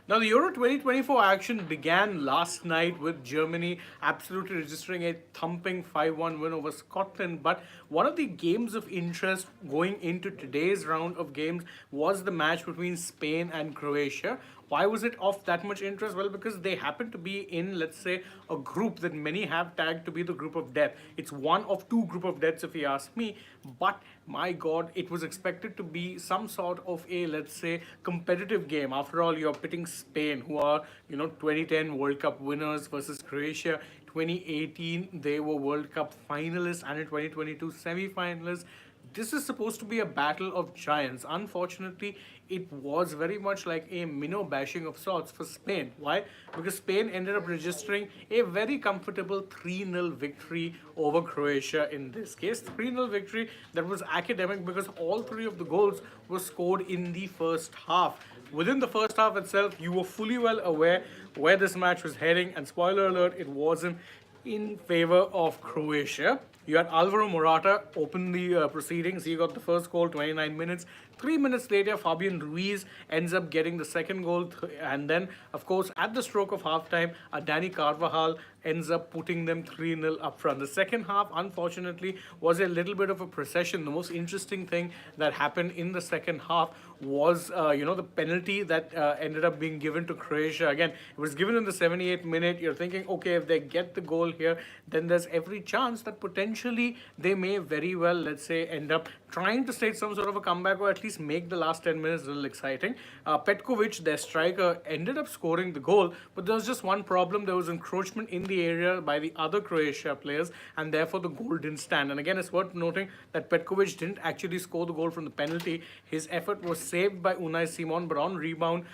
Now, the Euro 2024 action began last night with Germany absolutely registering a thumping 5-1 win over Scotland. But one of the games of interest going into today's round of games was the match between Spain and Croatia. Why was it of that much interest? Well, because they happen to be in, let's say, a group that many have tagged to be the group of death. It's one of two group of deaths, if you ask me. But my God, it was expected to be some sort of a, let's say, competitive game. After all, you're pitting Spain, who are, 2010 World Cup winners, versus Croatia. 2018, they were World Cup finalists, and in 2022, semi-finalists. This is supposed to be a battle of giants. Unfortunately, it was very much like a minnow bashing of sorts for Spain. Why? Because Spain ended up registering a very comfortable 3-0 victory over Croatia in this case. 3-0 victory that was academic because all three of the goals were scored in the first half. Within the first half itself, you were fully well aware where this match was heading, and spoiler alert, it wasn't in favor of Croatia. You had Alvaro Morata open the proceedings. He got the first goal, 29 minutes. 3 minutes later, Fabian Ruiz ends up getting the second goal. And then, of course, at the stroke of halftime, Dani Carvajal ends up putting them 3-0 up front. The second half, unfortunately, was a little bit of a procession. The most interesting thing that happened in the second half was, the penalty that ended up being given to Croatia. Again, it was given in the 78th minute. You're thinking, okay, if they get the goal here, then there's every chance that potentially they may very well, let's say, end up trying to stage some sort of a comeback, or at least make the last 10 minutes a little exciting. Petkovic, their striker, ended up scoring the goal, but there was just one problem. There was encroachment in the area by the other Croatia players, and therefore the goal didn't stand. And again, it's worth noting that Petkovic didn't actually score the goal from the penalty. His effort was saved by Unai Simon, but on rebound,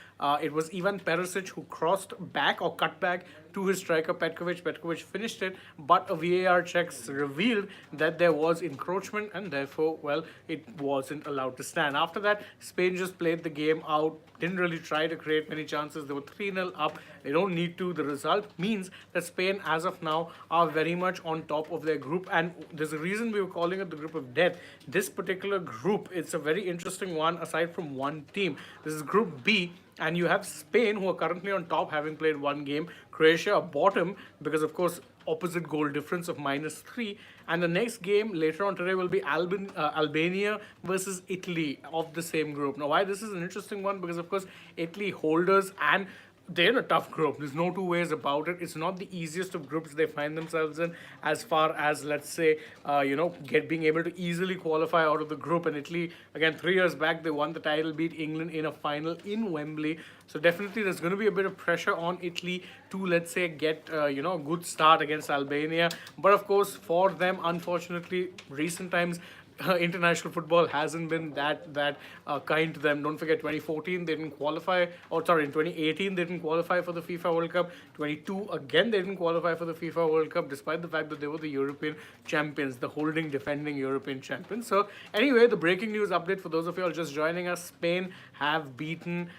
it was Ivan Perisic who crossed back or cut back to his striker Petkovic. Petkovic finished it, but a VAR checks revealed that there was encroachment, and therefore, well, it wasn't allowed to stand. After that, Spain just played the game out, didn't really try to create many chances. They were 3-0 up. They don't need to. The result means that Spain, as of now, are very much on top of their group, and there's a reason we were calling it the group of death. This particular group, it's a very interesting one aside from one team. This is Group B, and you have Spain, who are currently on top, having played one game. Croatia are bottom because, of course, opposite goal difference of -3. And the next game later on today will be Albania versus Italy of the same group. Now, why this is an interesting one? Because, of course, Italy holders, and they're in a tough group. There's no two ways about it. It's not the easiest of groups they find themselves in, as far as, let's say, being able to easily qualify out of the group. And Italy, again, 3 years back, they won the title, beat England in a final in Wembley. So definitely there's going to be a bit of pressure on Italy to, let's say, get, a good start against Albania. But of course, for them, unfortunately, recent times, international football hasn't been that kind to them. Don't forget, 2014 they didn't qualify, or sorry, in 2018 they didn't qualify for the FIFA World Cup. 22 again they didn't qualify for the FIFA World Cup, despite the fact that they were the European champions, the holding defending European champions. So anyway, the breaking news update for those of you all just joining us: Spain have beaten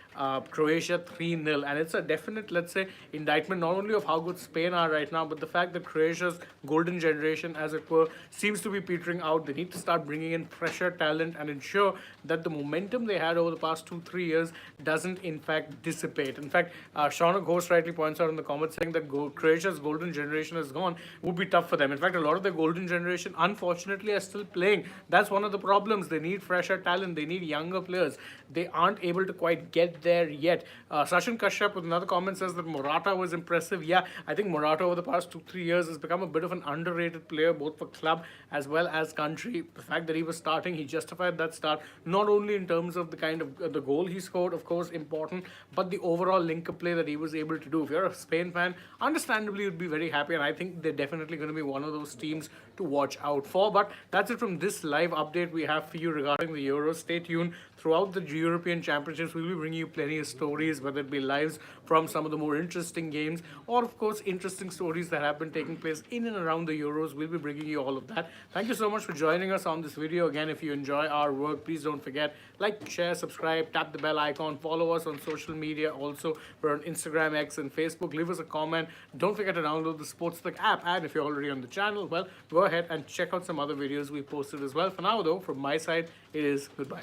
Croatia 3-0, and it's a definite, let's say, indictment not only of how good Spain are right now, but the fact that Croatia's golden generation, as it were, seems to be petering out. They need to start bringing in fresher talent and ensure that the momentum they had over the past 2-3 years doesn't in fact dissipate. In fact, Shauna Ghost rightly points out in the comments saying that Croatia's golden generation is gone. Would be tough for them. In fact, a lot of their golden generation, unfortunately, are still playing. That's one of the problems. They need fresher talent. They need younger players. They aren't able to quite get there yet. Sachin Kashyap with another comment says that Morata was impressive. Yeah, I think Morata over the past 2-3 years has become a bit of an underrated player, both for club as well as country. The fact that he was starting, he justified that start, not only in terms of the kind of the goal he scored, of course, important, but the overall link up play that he was able to do. If you're a Spain fan, understandably you'd be very happy, and I think they're definitely going to be one of those teams to watch out for. But that's it from this live update we have for you regarding the Euros. Stay tuned. Throughout the European Championships, we'll be bringing you plenty of stories, whether it be lives from some of the more interesting games, or of course interesting stories that have been taking place in and around the Euros. We'll be bringing you all of that. Thank you so much for joining us on this video. Again, if you enjoy our work, please don't forget, like, share, subscribe, tap the bell icon, follow us on social media. Also, we're on Instagram, X, and Facebook. Leave us a comment. Don't forget to download the SportsTech app, and if you're already on the channel, well, go ahead and check out some other videos we posted as well. For now though, from my side, it is goodbye.